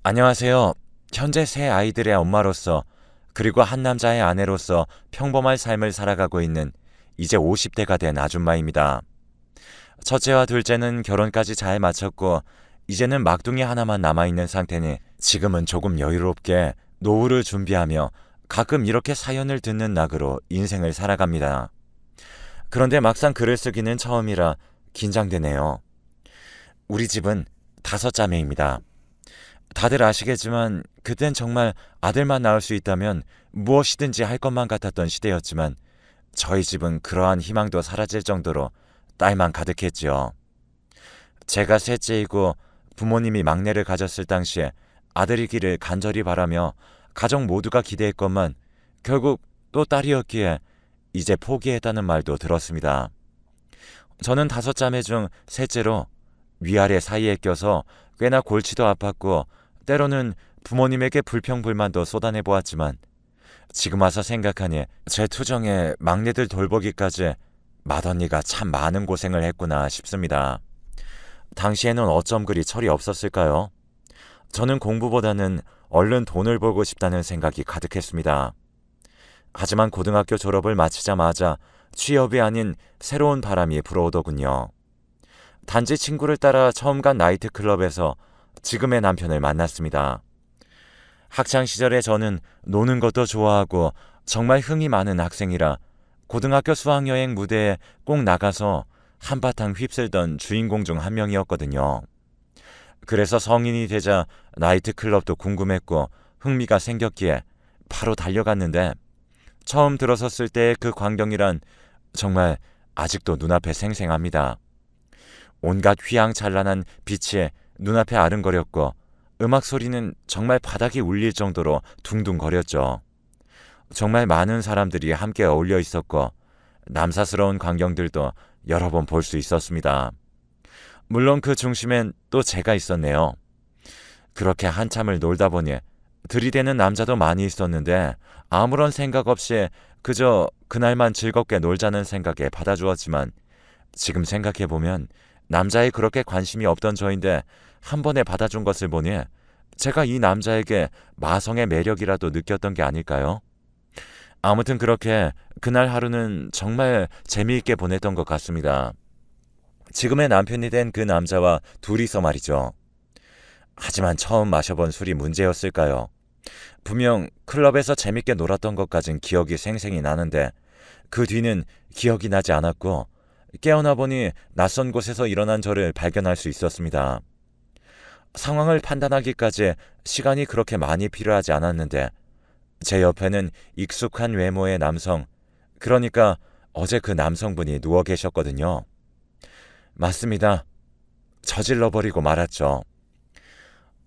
안녕하세요. 현재 세 아이들의 엄마로서 그리고 한 남자의 아내로서 평범한 삶을 살아가고 있는 이제 50대가 된 아줌마입니다. 첫째와 둘째는 결혼까지 잘 마쳤고 이제는 막둥이 하나만 남아있는 상태니 지금은 조금 여유롭게 노후를 준비하며 가끔 이렇게 사연을 듣는 낙으로 인생을 살아갑니다. 그런데 막상 글을 쓰기는 처음이라 긴장되네요. 우리 집은 5자매입니다. 다들 아시겠지만 그땐 정말 아들만 낳을 수 있다면 무엇이든지 할 것만 같았던 시대였지만 저희 집은 그러한 희망도 사라질 정도로 딸만 가득했지요. 제가 셋째이고 부모님이 막내를 가졌을 당시에 아들이기를 간절히 바라며 가족 모두가 기대했건만 결국 또 딸이었기에 이제 포기했다는 말도 들었습니다. 저는 5자매 중 셋째로 위아래 사이에 껴서 꽤나 골치도 아팠고 때로는 부모님에게 불평불만도 쏟아내보았지만 지금 와서 생각하니 제 투정에 막내들 돌보기까지 맏언니가 참 많은 고생을 했구나 싶습니다. 당시에는 어쩜 그리 철이 없었을까요? 저는 공부보다는 얼른 돈을 벌고 싶다는 생각이 가득했습니다. 하지만 고등학교 졸업을 마치자마자 취업이 아닌 새로운 바람이 불어오더군요. 단지 친구를 따라 처음 간 나이트클럽에서 지금의 남편을 만났습니다. 학창시절에 저는 노는 것도 좋아하고 정말 흥이 많은 학생이라 고등학교 수학여행 무대에 꼭 나가서 한바탕 휩쓸던 주인공 중 한 명이었거든요. 그래서 성인이 되자 나이트클럽도 궁금했고 흥미가 생겼기에 바로 달려갔는데 처음 들어섰을 때의 그 광경이란 정말 아직도 눈앞에 생생합니다. 온갖 휘황찬란한 빛이 눈앞에 아른거렸고 음악 소리는 정말 바닥이 울릴 정도로 둥둥거렸죠. 정말 많은 사람들이 함께 어울려 있었고 남사스러운 광경들도 여러 번 볼 수 있었습니다. 물론 그 중심엔 또 제가 있었네요. 그렇게 한참을 놀다 보니 들이대는 남자도 많이 있었는데 아무런 생각 없이 그저 그날만 즐겁게 놀자는 생각에 받아주었지만 지금 생각해보면 남자에 그렇게 관심이 없던 저인데 한 번에 받아준 것을 보니 제가 이 남자에게 마성의 매력이라도 느꼈던 게 아닐까요? 아무튼 그렇게 그날 하루는 정말 재미있게 보냈던 것 같습니다. 지금의 남편이 된 그 남자와 둘이서 말이죠. 하지만 처음 마셔본 술이 문제였을까요? 분명 클럽에서 재밌게 놀았던 것까진 기억이 생생히 나는데 그 뒤는 기억이 나지 않았고 깨어나 보니 낯선 곳에서 일어난 저를 발견할 수 있었습니다. 상황을 판단하기까지 시간이 그렇게 많이 필요하지 않았는데 제 옆에는 익숙한 외모의 남성, 그러니까 어제 그 남성분이 누워 계셨거든요. 맞습니다. 저질러버리고 말았죠.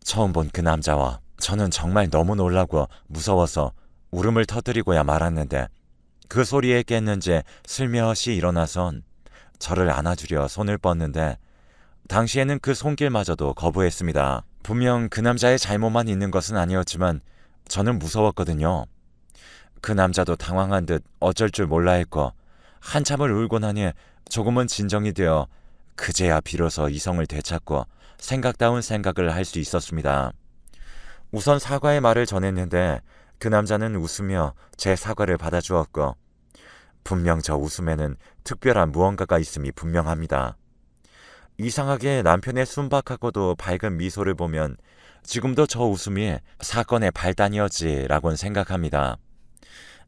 처음 본 그 남자와 저는 정말 너무 놀라고 무서워서 울음을 터뜨리고야 말았는데 그 소리에 깼는지 슬며시 일어나선 저를 안아주려 손을 뻗는데 당시에는 그 손길마저도 거부했습니다. 분명 그 남자의 잘못만 있는 것은 아니었지만 저는 무서웠거든요. 그 남자도 당황한 듯 어쩔 줄 몰라 했고 한참을 울고 나니 조금은 진정이 되어 그제야 비로소 이성을 되찾고 생각다운 생각을 할 수 있었습니다. 우선 사과의 말을 전했는데 그 남자는 웃으며 제 사과를 받아주었고 분명 저 웃음에는 특별한 무언가가 있음이 분명합니다. 이상하게 남편의 순박하고도 밝은 미소를 보면 지금도 저 웃음이 사건의 발단이었지라곤 생각합니다.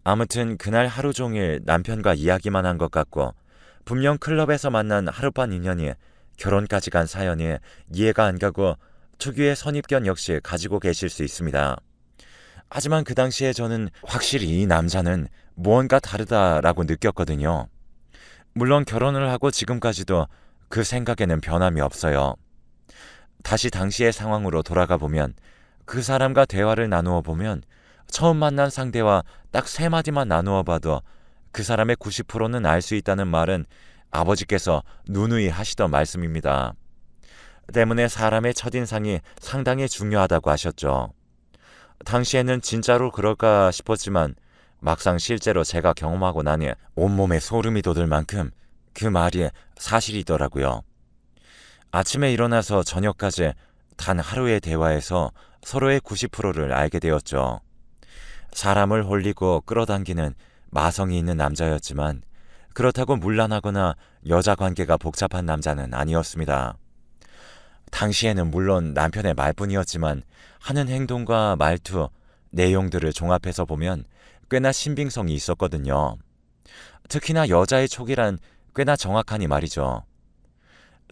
아무튼 그날 하루 종일 남편과 이야기만 한 것 같고 분명 클럽에서 만난 하룻밤 인연이 결혼까지 간 사연이 이해가 안 가고 특유의 선입견 역시 가지고 계실 수 있습니다. 하지만 그 당시에 저는 확실히 이 남자는 무언가 다르다라고 느꼈거든요. 물론 결혼을 하고 지금까지도 그 생각에는 변함이 없어요. 다시 당시의 상황으로 돌아가 보면 그 사람과 대화를 나누어 보면 처음 만난 상대와 딱 3마디만 나누어 봐도 그 사람의 90%는 알 수 있다는 말은 아버지께서 누누이 하시던 말씀입니다. 때문에 사람의 첫인상이 상당히 중요하다고 하셨죠. 당시에는 진짜로 그럴까 싶었지만 막상 실제로 제가 경험하고 나니 온몸에 소름이 돋을 만큼 그 말이 사실이더라고요. 아침에 일어나서 저녁까지 단 하루의 대화에서 서로의 90%를 알게 되었죠. 사람을 홀리고 끌어당기는 마성이 있는 남자였지만 그렇다고 문란하거나 여자 관계가 복잡한 남자는 아니었습니다. 당시에는 물론 남편의 말뿐이었지만 하는 행동과 말투, 내용들을 종합해서 보면 꽤나 신빙성이 있었거든요. 특히나 여자의 촉이란 꽤나 정확하니 말이죠.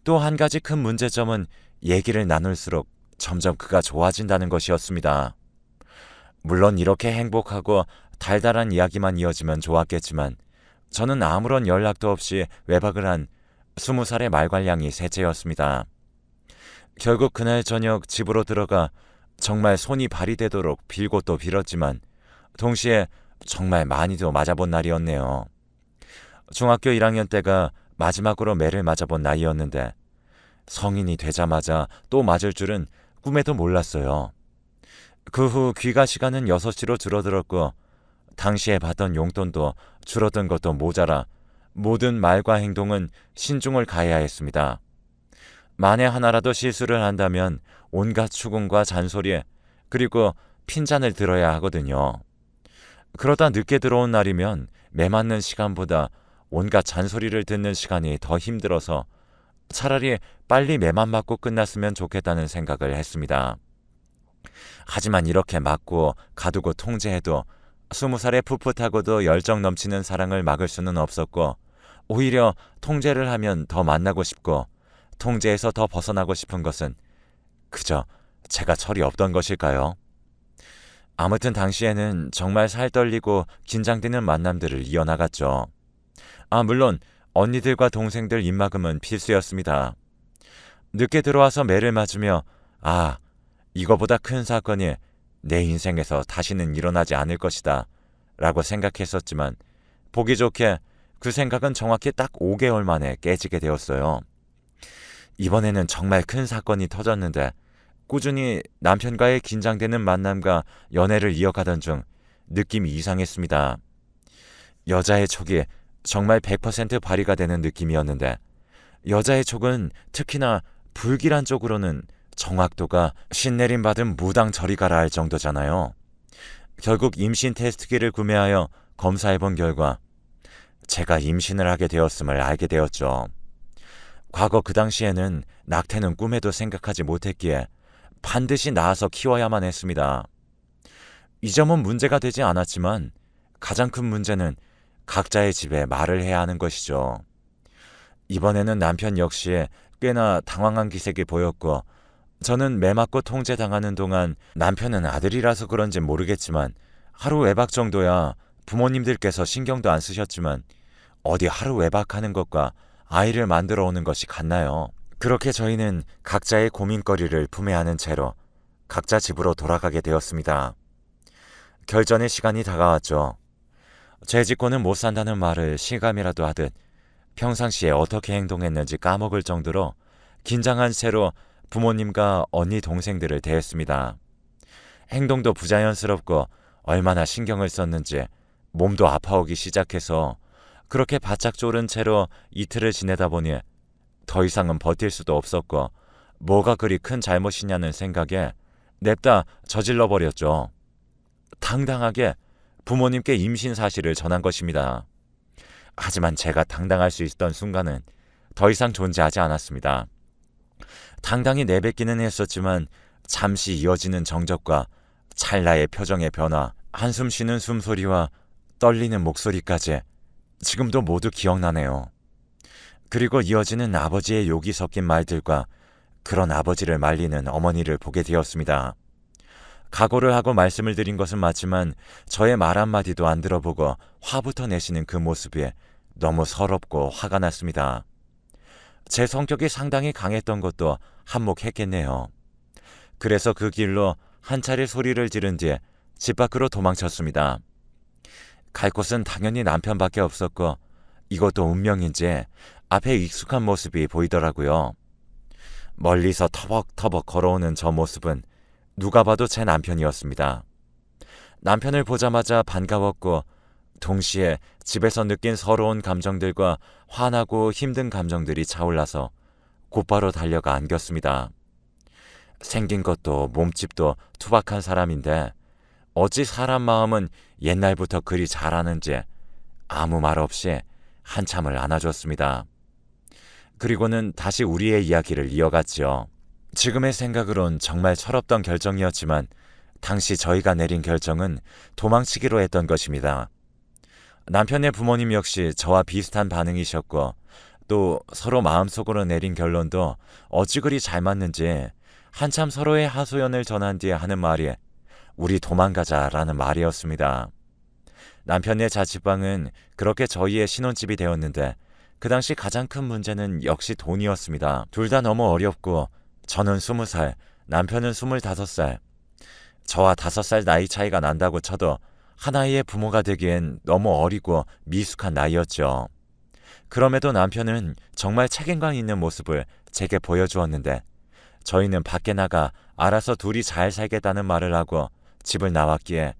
또 한 가지 큰 문제점은 얘기를 나눌수록 점점 그가 좋아진다는 것이었습니다. 물론 이렇게 행복하고 달달한 이야기만 이어지면 좋았겠지만 저는 아무런 연락도 없이 외박을 한 20살의 말괄량이 셋째였습니다. 결국 그날 저녁 집으로 들어가 정말 손이 발이 되도록 빌고 또 빌었지만 동시에 정말 많이도 맞아본 날이었네요. 중학교 1학년 때가 마지막으로 매를 맞아본 나이였는데 성인이 되자마자 또 맞을 줄은 꿈에도 몰랐어요. 그 후 귀가 시간은 6시로 줄어들었고 당시에 받던 용돈도 줄어든 것도 모자라 모든 말과 행동은 신중을 가해야 했습니다. 만에 하나라도 실수를 한다면 온갖 추궁과 잔소리 그리고 핀잔을 들어야 하거든요. 그러다 늦게 들어온 날이면 매 맞는 시간보다 온갖 잔소리를 듣는 시간이 더 힘들어서 차라리 빨리 매만 맞고 끝났으면 좋겠다는 생각을 했습니다. 하지만 이렇게 맞고 가두고 통제해도 20살의 풋풋하고도 열정 넘치는 사랑을 막을 수는 없었고 오히려 통제를 하면 더 만나고 싶고 통제에서 더 벗어나고 싶은 것은 그저 제가 철이 없던 것일까요? 아무튼 당시에는 정말 살떨리고 긴장되는 만남들을 이어나갔죠. 물론 언니들과 동생들 입막음은 필수였습니다. 늦게 들어와서 매를 맞으며 이거보다 큰 사건이 내 인생에서 다시는 일어나지 않을 것이다 라고 생각했었지만 보기 좋게 그 생각은 정확히 딱 5개월 만에 깨지게 되었어요. 이번에는 정말 큰 사건이 터졌는데 꾸준히 남편과의 긴장되는 만남과 연애를 이어가던 중 느낌이 이상했습니다. 여자의 촉이 정말 100% 발휘가 되는 느낌이었는데 여자의 촉은 특히나 불길한 쪽으로는 정확도가 신내림 받은 무당 저리 가라 할 정도잖아요. 결국 임신 테스트기를 구매하여 검사해본 결과 제가 임신을 하게 되었음을 알게 되었죠. 과거 그 당시에는 낙태는 꿈에도 생각하지 못했기에 반드시 낳아서 키워야만 했습니다. 이 점은 문제가 되지 않았지만 가장 큰 문제는 각자의 집에 말을 해야 하는 것이죠. 이번에는 남편 역시 꽤나 당황한 기색이 보였고 저는 매 맞고 통제당하는 동안 남편은 아들이라서 그런지 모르겠지만 하루 외박 정도야 부모님들께서 신경도 안 쓰셨지만 어디 하루 외박하는 것과 아이를 만들어 오는 것이 같나요? 그렇게 저희는 각자의 고민거리를 품에 안은 채로 각자 집으로 돌아가게 되었습니다. 결전의 시간이 다가왔죠. 죄짓고는 못 산다는 말을 실감이라도 하듯 평상시에 어떻게 행동했는지 까먹을 정도로 긴장한 채로 부모님과 언니 동생들을 대했습니다. 행동도 부자연스럽고 얼마나 신경을 썼는지 몸도 아파오기 시작해서 그렇게 바짝 졸은 채로 이틀을 지내다 보니 더 이상은 버틸 수도 없었고 뭐가 그리 큰 잘못이냐는 생각에 냅다 저질러 버렸죠. 당당하게 부모님께 임신 사실을 전한 것입니다. 하지만 제가 당당할 수 있던 순간은 더 이상 존재하지 않았습니다. 당당히 내뱉기는 했었지만 잠시 이어지는 정적과 찰나의 표정의 변화, 한숨 쉬는 숨소리와 떨리는 목소리까지 지금도 모두 기억나네요. 그리고 이어지는 아버지의 욕이 섞인 말들과 그런 아버지를 말리는 어머니를 보게 되었습니다. 각오를 하고 말씀을 드린 것은 맞지만 저의 말 한마디도 안 들어보고 화부터 내시는 그 모습이 너무 서럽고 화가 났습니다. 제 성격이 상당히 강했던 것도 한몫했겠네요. 그래서 그 길로 한 차례 소리를 지른 뒤 집 밖으로 도망쳤습니다. 갈 곳은 당연히 남편밖에 없었고 이것도 운명인지 앞에 익숙한 모습이 보이더라고요. 멀리서 터벅터벅 걸어오는 저 모습은 누가 봐도 제 남편이었습니다. 남편을 보자마자 반가웠고 동시에 집에서 느낀 서러운 감정들과 화나고 힘든 감정들이 차올라서 곧바로 달려가 안겼습니다. 생긴 것도 몸집도 투박한 사람인데 어찌 사람 마음은 옛날부터 그리 잘하는지 아무 말 없이 한참을 안아줬습니다. 그리고는 다시 우리의 이야기를 이어갔지요. 지금의 생각으론 정말 철없던 결정이었지만 당시 저희가 내린 결정은 도망치기로 했던 것입니다. 남편의 부모님 역시 저와 비슷한 반응이셨고 또 서로 마음속으로 내린 결론도 어찌 그리 잘 맞는지 한참 서로의 하소연을 전한 뒤에 하는 말이 우리 도망가자라는 말이었습니다. 남편의 자취방은 그렇게 저희의 신혼집이 되었는데 그 당시 가장 큰 문제는 역시 돈이었습니다. 둘 다 너무 어렵고 저는 20살, 남편은 25살. 저와 5살 나이 차이가 난다고 쳐도 하나의 부모가 되기엔 너무 어리고 미숙한 나이였죠. 그럼에도 남편은 정말 책임감 있는 모습을 제게 보여주었는데 저희는 밖에 나가 알아서 둘이 잘 살겠다는 말을 하고 집을 나왔기에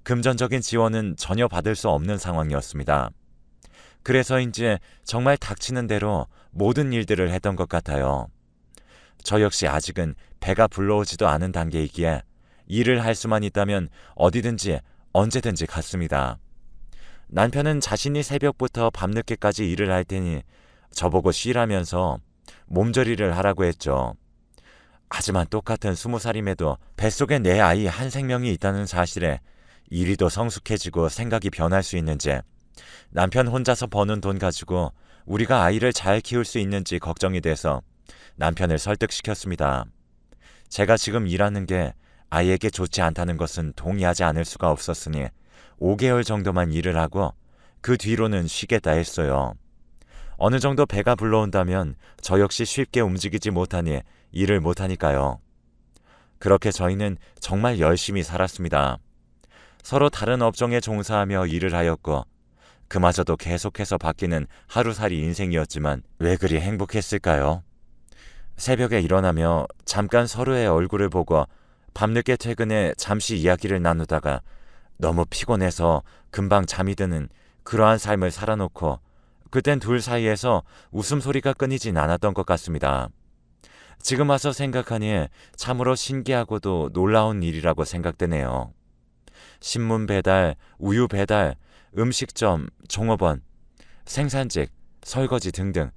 금전적인 지원은 전혀 받을 수 없는 상황이었습니다. 그래서인지 정말 닥치는 대로 모든 일들을 했던 것 같아요. 저 역시 아직은 배가 불러오지도 않은 단계이기에 일을 할 수만 있다면 어디든지 언제든지 갔습니다. 남편은 자신이 새벽부터 밤늦게까지 일을 할 테니 저보고 쉬라면서 몸조리를 하라고 했죠. 하지만 똑같은 20살임에도 뱃속에 내 아이 한 생명이 있다는 사실에 이리도 성숙해지고 생각이 변할 수 있는지 남편 혼자서 버는 돈 가지고 우리가 아이를 잘 키울 수 있는지 걱정이 돼서 남편을 설득시켰습니다. 제가 지금 일하는 게 아이에게 좋지 않다는 것은 동의하지 않을 수가 없었으니 5개월 정도만 일을 하고 그 뒤로는 쉬겠다 했어요. 어느 정도 배가 불러온다면 저 역시 쉽게 움직이지 못하니 일을 못하니까요. 그렇게 저희는 정말 열심히 살았습니다. 서로 다른 업종에 종사하며 일을 하였고 그마저도 계속해서 바뀌는 하루살이 인생이었지만 왜 그리 행복했을까요? 새벽에 일어나며 잠깐 서로의 얼굴을 보고 밤늦게 퇴근해 잠시 이야기를 나누다가 너무 피곤해서 금방 잠이 드는 그러한 삶을 살아놓고 그땐 둘 사이에서 웃음소리가 끊이진 않았던 것 같습니다. 지금 와서 생각하니 참으로 신기하고도 놀라운 일이라고 생각되네요. 신문 배달, 우유 배달, 음식점, 종업원, 생산직, 설거지 등등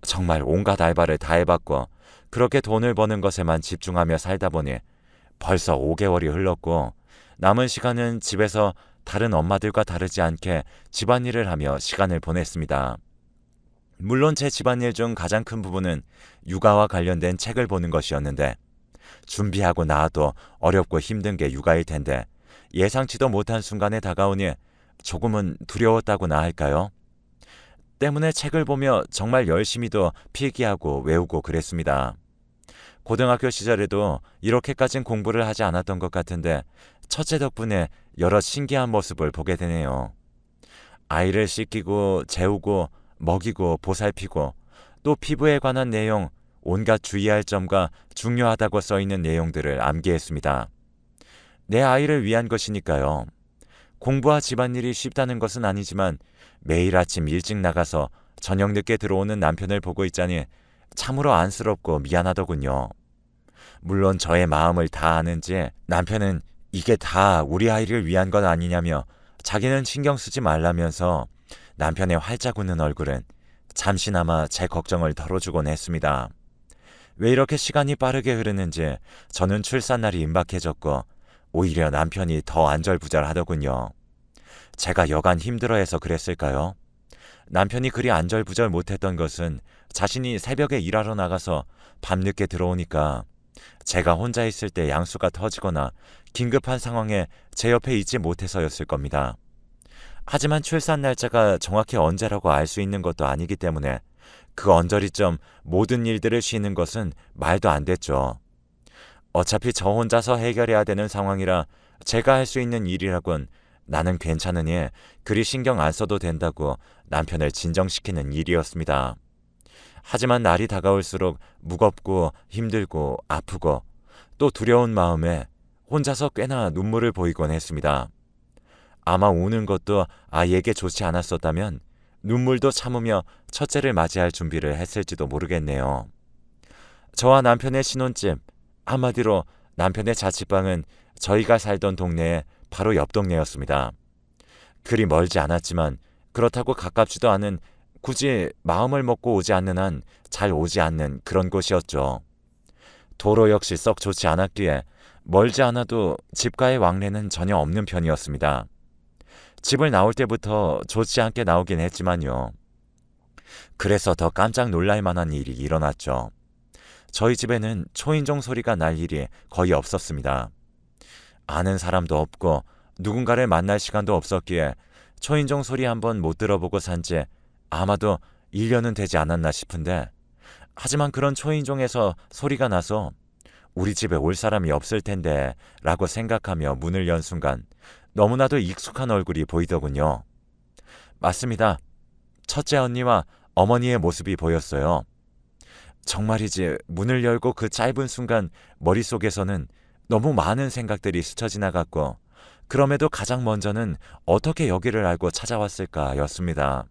정말 온갖 알바를 다 해봤고 그렇게 돈을 버는 것에만 집중하며 살다 보니 벌써 5개월이 흘렀고 남은 시간은 집에서 다른 엄마들과 다르지 않게 집안일을 하며 시간을 보냈습니다. 물론 제 집안일 중 가장 큰 부분은 육아와 관련된 책을 보는 것이었는데 준비하고 나와도 어렵고 힘든 게 육아일 텐데 예상치도 못한 순간에 다가오니 조금은 두려웠다고나 할까요? 때문에 책을 보며 정말 열심히도 필기하고 외우고 그랬습니다. 고등학교 시절에도 이렇게까진 공부를 하지 않았던 것 같은데 첫째 덕분에 여러 신기한 모습을 보게 되네요. 아이를 씻기고 재우고 먹이고 보살피고 또 피부에 관한 내용, 온갖 주의할 점과 중요하다고 써있는 내용들을 암기했습니다. 내 아이를 위한 것이니까요. 공부와 집안일이 쉽다는 것은 아니지만 매일 아침 일찍 나가서 저녁 늦게 들어오는 남편을 보고 있자니 참으로 안쓰럽고 미안하더군요. 물론 저의 마음을 다 아는지 남편은 이게 다 우리 아이를 위한 것 아니냐며 자기는 신경 쓰지 말라면서 남편의 활짝 웃는 얼굴은 잠시나마 제 걱정을 덜어주곤 했습니다. 왜 이렇게 시간이 빠르게 흐르는지 저는 출산날이 임박해졌고 오히려 남편이 더 안절부절하더군요. 제가 여간 힘들어해서 그랬을까요? 남편이 그리 안절부절 못했던 것은 자신이 새벽에 일하러 나가서 밤늦게 들어오니까 제가 혼자 있을 때 양수가 터지거나 긴급한 상황에 제 옆에 있지 못해서였을 겁니다. 하지만 출산 날짜가 정확히 언제라고 알 수 있는 것도 아니기 때문에 그 언저리점 모든 일들을 쉬는 것은 말도 안 됐죠. 어차피 저 혼자서 해결해야 되는 상황이라 제가 할 수 있는 일이라곤 나는 괜찮으니 그리 신경 안 써도 된다고 남편을 진정시키는 일이었습니다. 하지만 날이 다가올수록 무겁고 힘들고 아프고 또 두려운 마음에 혼자서 꽤나 눈물을 보이곤 했습니다. 아마 우는 것도 아이에게 좋지 않았었다면 눈물도 참으며 첫째를 맞이할 준비를 했을지도 모르겠네요. 저와 남편의 신혼집, 한마디로 남편의 자취방은 저희가 살던 동네의 바로 옆 동네였습니다. 그리 멀지 않았지만 그렇다고 가깝지도 않은, 굳이 마음을 먹고 오지 않는 한 잘 오지 않는 그런 곳이었죠. 도로 역시 썩 좋지 않았기에 멀지 않아도 집과의 왕래는 전혀 없는 편이었습니다. 집을 나올 때부터 좋지 않게 나오긴 했지만요. 그래서 더 깜짝 놀랄 만한 일이 일어났죠. 저희 집에는 초인종 소리가 날 일이 거의 없었습니다. 아는 사람도 없고 누군가를 만날 시간도 없었기에 초인종 소리 한번 못 들어보고 산 지 아마도 1년은 되지 않았나 싶은데, 하지만 그런 초인종에서 소리가 나서 우리 집에 올 사람이 없을 텐데 라고 생각하며 문을 연 순간 너무나도 익숙한 얼굴이 보이더군요. 맞습니다. 첫째 언니와 어머니의 모습이 보였어요. 정말이지 문을 열고 그 짧은 순간 머릿속에서는 너무 많은 생각들이 스쳐 지나갔고, 그럼에도 가장 먼저는 어떻게 여기를 알고 찾아왔을까 였습니다.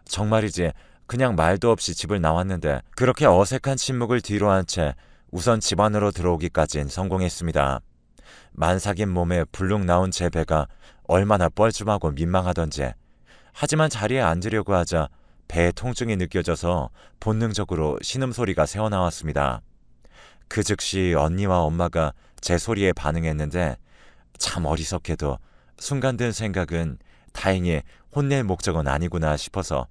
정말이지 그냥 말도 없이 집을 나왔는데 그렇게 어색한 침묵을 뒤로한 채 우선 집 안으로 들어오기까진 성공했습니다. 만삭인 몸에 불룩 나온 제 배가 얼마나 뻘쭘하고 민망하던지, 하지만 자리에 앉으려고 하자 배에 통증이 느껴져서 본능적으로 신음소리가 새어나왔습니다. 그 즉시 언니와 엄마가 제 소리에 반응했는데, 참 어리석게도 순간 든 생각은 다행히 혼낼 목적은 아니구나 싶어서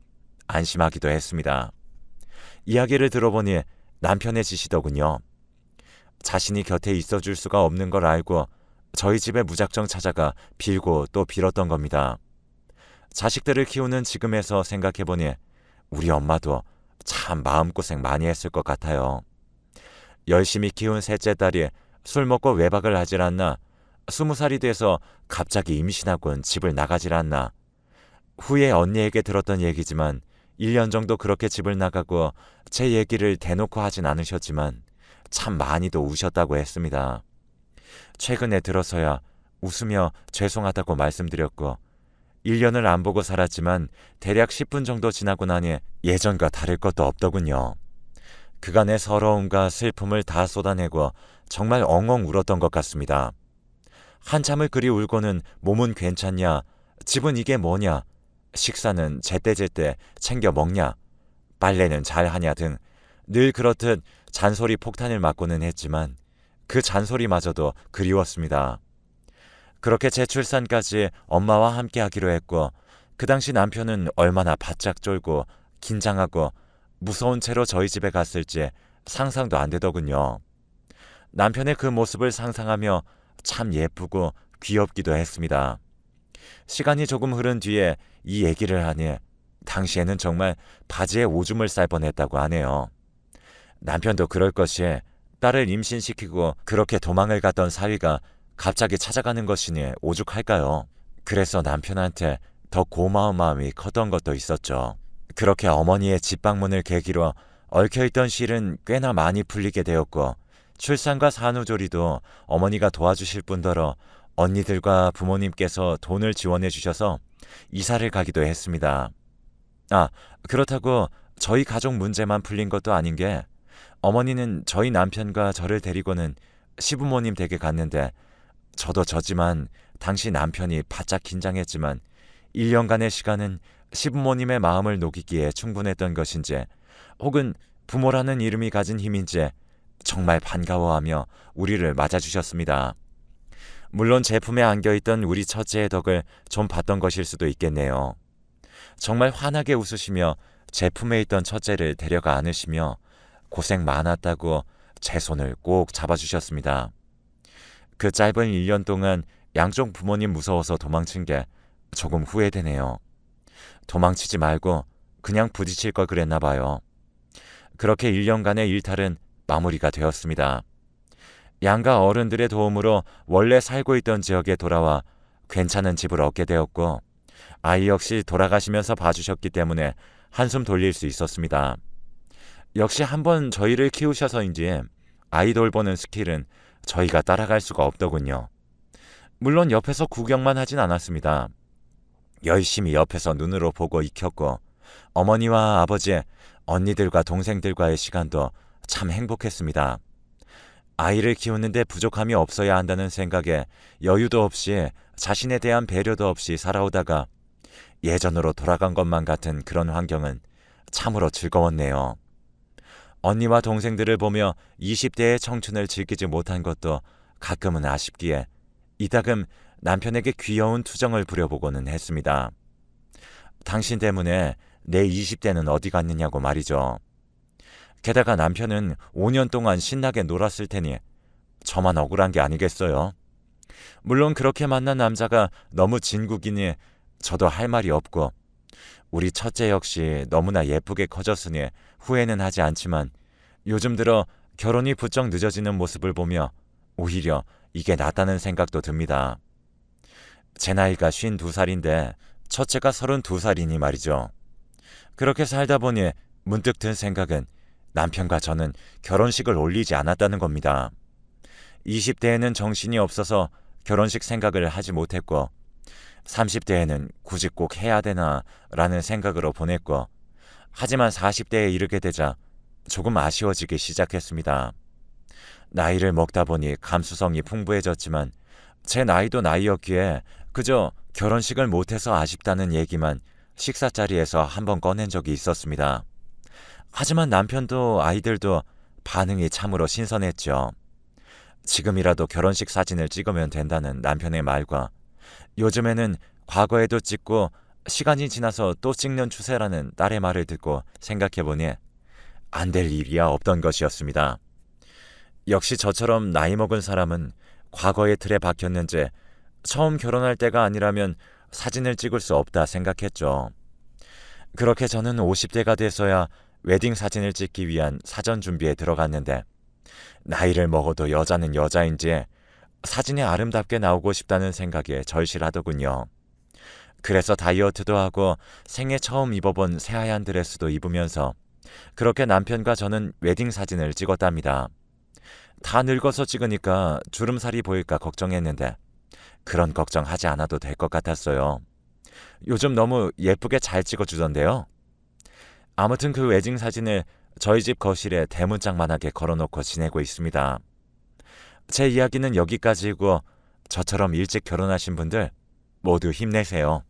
안심하기도 했습니다. 이야기를 들어보니 남편의 짓이더군요. 자신이 곁에 있어줄 수가 없는 걸 알고 저희 집에 무작정 찾아가 빌고 또 빌었던 겁니다. 자식들을 키우는 지금에서 생각해보니 우리 엄마도 참 마음고생 많이 했을 것 같아요. 열심히 키운 셋째 딸이 술 먹고 외박을 하질 않나, 20살이 돼서 갑자기 임신하곤 집을 나가질 않나. 후에 언니에게 들었던 얘기지만 1년 정도 그렇게 집을 나가고 제 얘기를 대놓고 하진 않으셨지만 참 많이도 우셨다고 했습니다. 최근에 들어서야 웃으며 죄송하다고 말씀드렸고, 1년을 안 보고 살았지만 대략 10분 정도 지나고 나니 예전과 다를 것도 없더군요. 그간의 서러움과 슬픔을 다 쏟아내고 정말 엉엉 울었던 것 같습니다. 한참을 그리 울고는 몸은 괜찮냐, 집은 이게 뭐냐, 식사는 제때제때 챙겨 먹냐, 빨래는 잘하냐 등 늘 그렇듯 잔소리 폭탄을 맞고는 했지만 그 잔소리마저도 그리웠습니다. 그렇게 제 출산까지 엄마와 함께 하기로 했고, 그 당시 남편은 얼마나 바짝 쫄고 긴장하고 무서운 채로 저희 집에 갔을지 상상도 안 되더군요. 남편의 그 모습을 상상하며 참 예쁘고 귀엽기도 했습니다. 시간이 조금 흐른 뒤에 이 얘기를 하니 당시에는 정말 바지에 오줌을 쌀 뻔했다고 하네요. 남편도 그럴 것이 딸을 임신시키고 그렇게 도망을 갔던 사위가 갑자기 찾아가는 것이니 오죽할까요? 그래서 남편한테 더 고마운 마음이 컸던 것도 있었죠. 그렇게 어머니의 집 방문을 계기로 얽혀있던 실은 꽤나 많이 풀리게 되었고, 출산과 산후조리도 어머니가 도와주실 뿐더러 언니들과 부모님께서 돈을 지원해 주셔서 이사를 가기도 했습니다. 그렇다고 저희 가족 문제만 풀린 것도 아닌 게, 어머니는 저희 남편과 저를 데리고는 시부모님 댁에 갔는데, 저도 저지만 당시 남편이 바짝 긴장했지만 1년간의 시간은 시부모님의 마음을 녹이기에 충분했던 것인지, 혹은 부모라는 이름이 가진 힘인지 정말 반가워하며 우리를 맞아주셨습니다. 물론 제품에 안겨있던 우리 첫째의 덕을 좀 봤던 것일 수도 있겠네요. 정말 환하게 웃으시며 제품에 있던 첫째를 데려가 안으시며 고생 많았다고 제 손을 꼭 잡아주셨습니다. 그 짧은 1년 동안 양쪽 부모님 무서워서 도망친 게 조금 후회되네요. 도망치지 말고 그냥 부딪힐 걸 그랬나 봐요. 그렇게 1년간의 일탈은 마무리가 되었습니다. 양가 어른들의 도움으로 원래 살고 있던 지역에 돌아와 괜찮은 집을 얻게 되었고, 아이 역시 돌아가시면서 봐주셨기 때문에 한숨 돌릴 수 있었습니다. 역시 한번 저희를 키우셔서인지 아이 돌보는 스킬은 저희가 따라갈 수가 없더군요. 물론 옆에서 구경만 하진 않았습니다. 열심히 옆에서 눈으로 보고 익혔고, 어머니와 아버지, 언니들과 동생들과의 시간도 참 행복했습니다. 아이를 키우는데 부족함이 없어야 한다는 생각에 여유도 없이 자신에 대한 배려도 없이 살아오다가 예전으로 돌아간 것만 같은 그런 환경은 참으로 즐거웠네요. 언니와 동생들을 보며 20대의 청춘을 즐기지 못한 것도 가끔은 아쉽기에 이따금 남편에게 귀여운 투정을 부려보고는 했습니다. 당신 때문에 내 20대는 어디 갔느냐고 말이죠. 게다가 남편은 5년 동안 신나게 놀았을 테니 저만 억울한 게 아니겠어요. 물론 그렇게 만난 남자가 너무 진국이니 저도 할 말이 없고 우리 첫째 역시 너무나 예쁘게 커졌으니 후회는 하지 않지만 요즘 들어 결혼이 부쩍 늦어지는 모습을 보며 오히려 이게 낫다는 생각도 듭니다. 제 나이가 52살인데 첫째가 32살이니 말이죠. 그렇게 살다 보니 문득 든 생각은 남편과 저는 결혼식을 올리지 않았다는 겁니다. 20대에는 정신이 없어서 결혼식 생각을 하지 못했고 30대에는 굳이 꼭 해야 되나 라는 생각으로 보냈고 하지만 40대에 이르게 되자 조금 아쉬워지기 시작했습니다. 나이를 먹다 보니 감수성이 풍부해졌지만 제 나이도 나이였기에 그저 결혼식을 못해서 아쉽다는 얘기만 식사 자리에서 한번 꺼낸 적이 있었습니다. 하지만 남편도 아이들도 반응이 참으로 신선했죠. 지금이라도 결혼식 사진을 찍으면 된다는 남편의 말과 요즘에는 과거에도 찍고 시간이 지나서 또 찍는 추세라는 딸의 말을 듣고 생각해보니 안 될 일이야 없던 것이었습니다. 역시 저처럼 나이 먹은 사람은 과거의 틀에 박혔는지 처음 결혼할 때가 아니라면 사진을 찍을 수 없다 생각했죠. 그렇게 저는 50대가 돼서야 웨딩 사진을 찍기 위한 사전 준비에 들어갔는데 나이를 먹어도 여자는 여자인지 사진이 아름답게 나오고 싶다는 생각에 절실하더군요. 그래서 다이어트도 하고 생애 처음 입어본 새하얀 드레스도 입으면서 그렇게 남편과 저는 웨딩 사진을 찍었답니다. 다 늙어서 찍으니까 주름살이 보일까 걱정했는데 그런 걱정하지 않아도 될 것 같았어요. 요즘 너무 예쁘게 잘 찍어주던데요. 아무튼 그 웨딩 사진을 저희 집 거실에 대문짝만하게 걸어놓고 지내고 있습니다. 제 이야기는 여기까지이고 저처럼 일찍 결혼하신 분들 모두 힘내세요.